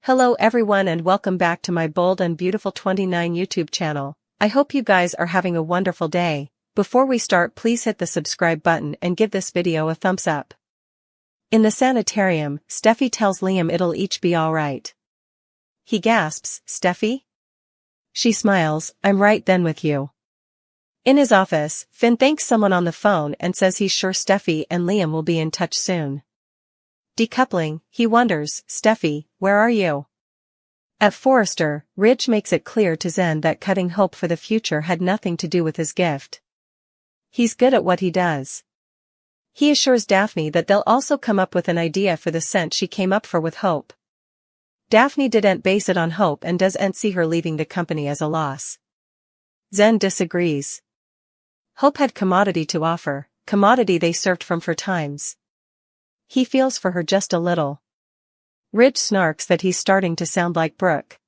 Hello everyone and welcome back to my Bold and Beautiful 29 YouTube channel. I hope you guys are having a wonderful day. Before we start, please hit the subscribe button and give this video a thumbs up. In the sanitarium, Steffi tells Liam it'll each be alright. He gasps, "Steffi?" She smiles, "I'm right then with you." In his office, Finn thanks someone on the phone and says he's sure Steffi and Liam will be in touch soon. Decoupling, he wonders, "Steffi, where are you?" At Forrester, Ridge makes it clear to Zen that cutting hope for the future had nothing to do with his gift. He's good at what he does. He assures Daphne that they'll also come up with an idea for the scent she came up for with Hope. Daphne didn't base it on Hope and doesn't see her leaving the company as a loss. Zen disagrees. Hope had commodity to offer, commodity they served from for times. He feels for her just a little. Ridge snarks that he's starting to sound like Brooke.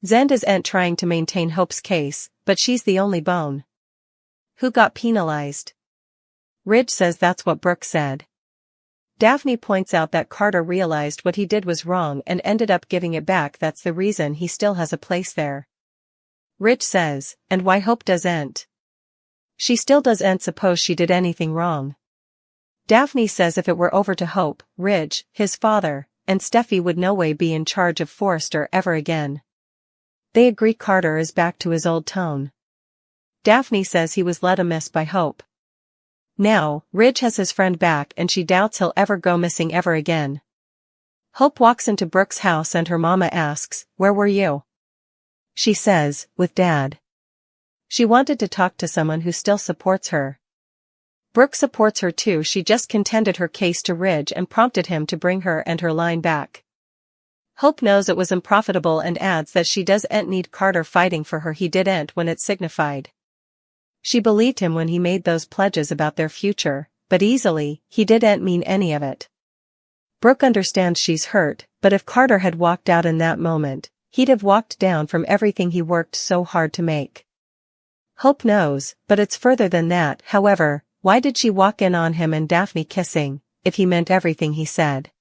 Zen isn't trying to maintain Hope's case, but she's the only bone. Who got penalized? Ridge says that's what Brooke said. Daphne points out that Carter realized what he did was wrong and ended up giving it back. That's the reason he still has a place there. Ridge says, and why Hope doesn't? She still doesn't suppose she did anything wrong. Daphne says if it were over to Hope, Ridge, his father, and Steffi would no way be in charge of Forrester ever again. They agree Carter is back to his old tone. Daphne says he was led amiss by Hope. Now, Ridge has his friend back and she doubts he'll ever go missing ever again. Hope walks into Brooke's house and her mama asks, "Where were you?" She says, "With Dad." She wanted to talk to someone who still supports her. Brooke supports her too. She just contended her case to Ridge and prompted him to bring her and her line back. Hope knows it was unprofitable and adds that she doesn't need Carter fighting for her. He didn't when it signified. She believed him when he made those pledges about their future, but easily, he didn't mean any of it. Brooke understands she's hurt, but if Carter had walked out in that moment, he'd have walked down from everything he worked so hard to make. Hope knows, but it's further than that. However, why did she walk in on him and Daphne kissing, if he meant everything he said?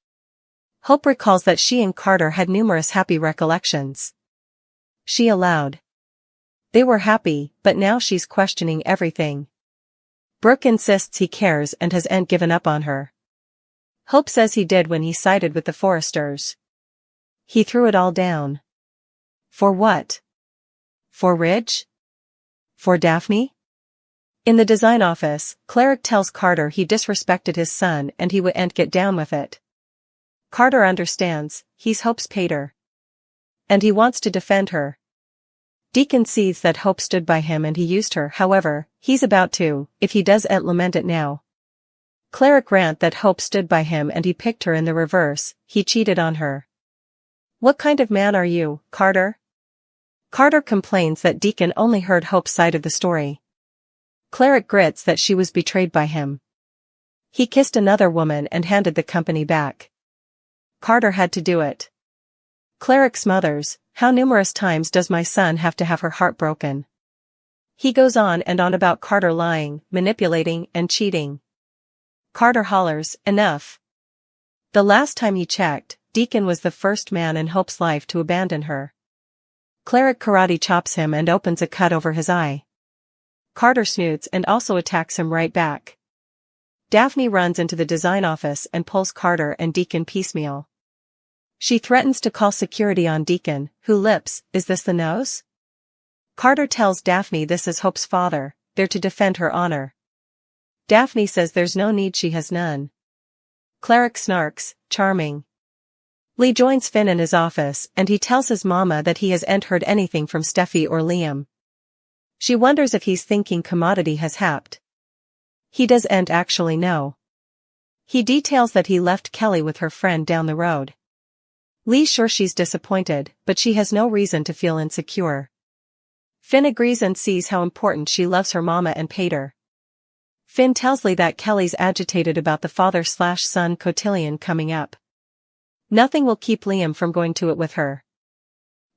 Hope recalls that she and Carter had numerous happy recollections. She allowed. They were happy, but now she's questioning everything. Brooke insists he cares and hasn't given up on her. Hope says he did when he sided with the Forresters. He threw it all down. For what? For Ridge? For Daphne? In the design office, Cleric tells Carter he disrespected his son and he wouldn't get down with it. Carter understands, he's Hope's pater. And he wants to defend her. Deacon sees that Hope stood by him and he used her. However, he's about to, if he doesn't lament it now. Cleric rant that Hope stood by him and he picked her in the reverse. He cheated on her. What kind of man are you, Carter? Carter complains that Deacon only heard Hope's side of the story. Cleric grits that she was betrayed by him. He kissed another woman and handed the company back. Carter had to do it. Cleric smothers, "How numerous times does my son have to have her heart broken?" He goes on and on about Carter lying, manipulating, and cheating. Carter hollers, "Enough." The last time he checked, Deacon was the first man in Hope's life to abandon her. Cleric karate chops him and opens a cut over his eye. Carter snoots and also attacks him right back. Daphne runs into the design office and pulls Carter and Deacon piecemeal. She threatens to call security on Deacon, who lips, "Is this the nose?" Carter tells Daphne this is Hope's father, they're to defend her honor. Daphne says there's no need, she has none. Cleric snarks, "Charming." Lee joins Finn in his office and he tells his mama that he hasn't heard anything from Steffi or Liam. She wonders if he's thinking commodity has happened. He doesn't actually know. He details that he left Kelly with her friend down the road. Lee's sure she's disappointed, but she has no reason to feel insecure. Finn agrees and sees how important she loves her mama and pater. Finn tells Lee that Kelly's agitated about the father/son cotillion coming up. Nothing will keep Liam from going to it with her.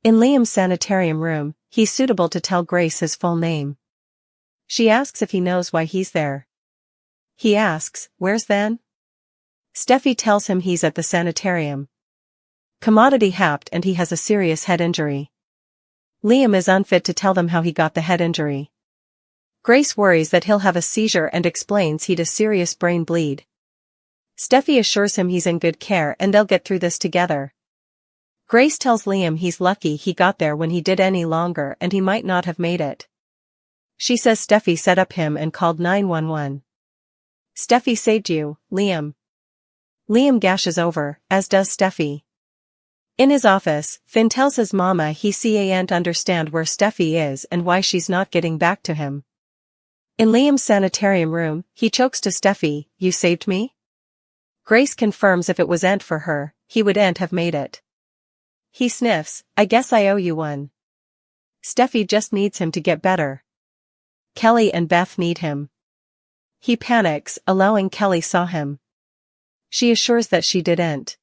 In Liam's sanitarium room, he's suitable to tell Grace his full name. She asks if he knows why he's there. He asks, "Where's then?" Steffi tells him he's at the sanitarium. Commodity happed and he has a serious head injury. Liam is unfit to tell them how he got the head injury. Grace worries that he'll have a seizure and explains he'd a serious brain bleed. Steffi assures him he's in good care and they'll get through this together. Grace tells Liam he's lucky he got there when he did any longer and he might not have made it. She says Steffi set up him and called 911. Steffi saved you, Liam. Liam gashes over, as does Steffi. In his office, Finn tells his mama he can't understand where Steffi is and why she's not getting back to him. In Liam's sanitarium room, he chokes to Steffi, "You saved me?" Grace confirms if it wasn't for her, he wouldn't have made it. He sniffs, "I guess I owe you one." Steffi just needs him to get better. Kelly and Beth need him. He panics, allowing Kelly saw him. She assures that she didn't.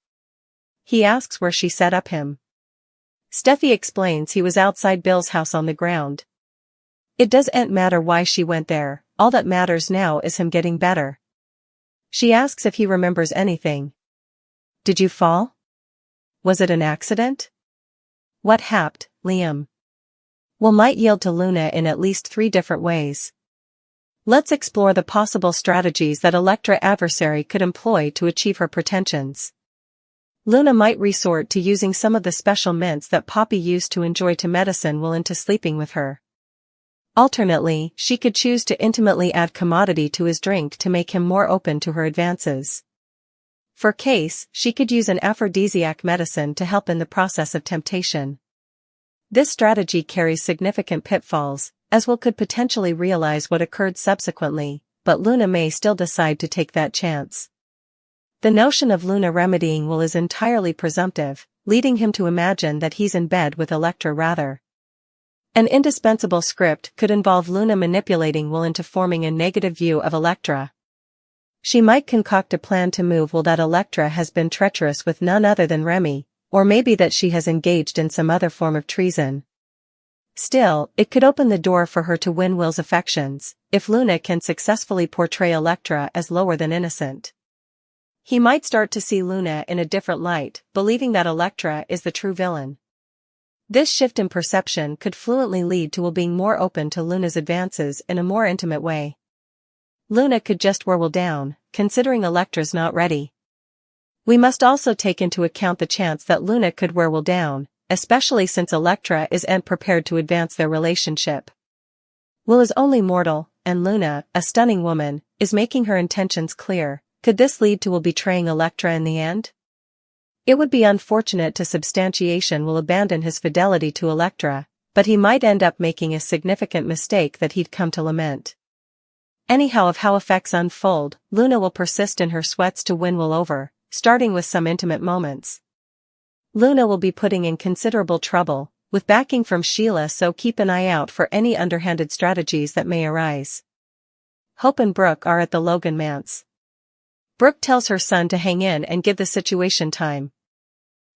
He asks where she set up him. Steffi explains he was outside Bill's house on the ground. It doesn't matter why she went there, all that matters now is him getting better. She asks if he remembers anything. "Did you fall? Was it an accident? What happened, Liam?" Will might yield to Luna in at least 3 different ways. Let's explore the possible strategies that Elektra adversary could employ to achieve her pretensions. Luna might resort to using some of the special mints that Poppy used to enjoy to medicine Will into sleeping with her. Alternately, she could choose to intimately add commodity to his drink to make him more open to her advances. For case, she could use an aphrodisiac medicine to help in the process of temptation. This strategy carries significant pitfalls, as Will could potentially realize what occurred subsequently, but Luna may still decide to take that chance. The notion of Luna remedying Will is entirely presumptive, leading him to imagine that he's in bed with Elektra rather. An indispensable script could involve Luna manipulating Will into forming a negative view of Elektra. She might concoct a plan to move Will that Elektra has been treacherous with none other than Remy, or maybe that she has engaged in some other form of treason. Still, it could open the door for her to win Will's affections, if Luna can successfully portray Elektra as lower than innocent. He might start to see Luna in a different light, believing that Elektra is the true villain. This shift in perception could fluently lead to Will being more open to Luna's advances in a more intimate way. Luna could just wear Will down, considering Elektra's not ready. We must also take into account the chance that Luna could wear Will down, especially since Elektra isn't prepared to advance their relationship. Will is only mortal, and Luna, a stunning woman, is making her intentions clear. Could this lead to Will betraying Elektra in the end? It would be unfortunate to substantiation Will abandon his fidelity to Elektra, but he might end up making a significant mistake that he'd come to lament. Anyhow, of how effects unfold, Luna will persist in her sweats to win Will over, starting with some intimate moments. Luna will be putting in considerable trouble, with backing from Sheila, so keep an eye out for any underhanded strategies that may arise. Hope and Brooke are at the Logan manse. Brooke tells her son to hang in and give the situation time.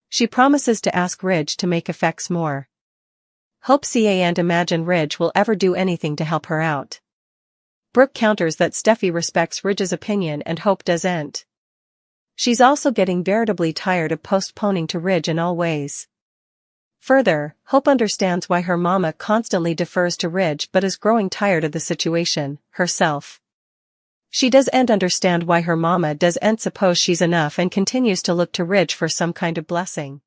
She promises to ask Ridge to make effects more. Hope can't imagine Ridge will ever do anything to help her out. Brooke counters that Steffi respects Ridge's opinion and Hope doesn't. She's also getting veritably tired of postponing to Ridge in all ways. Further, Hope understands why her mama constantly defers to Ridge but is growing tired of the situation, herself. She doesn't understand why her mama doesn't suppose she's enough and continues to look to Ridge for some kind of blessing.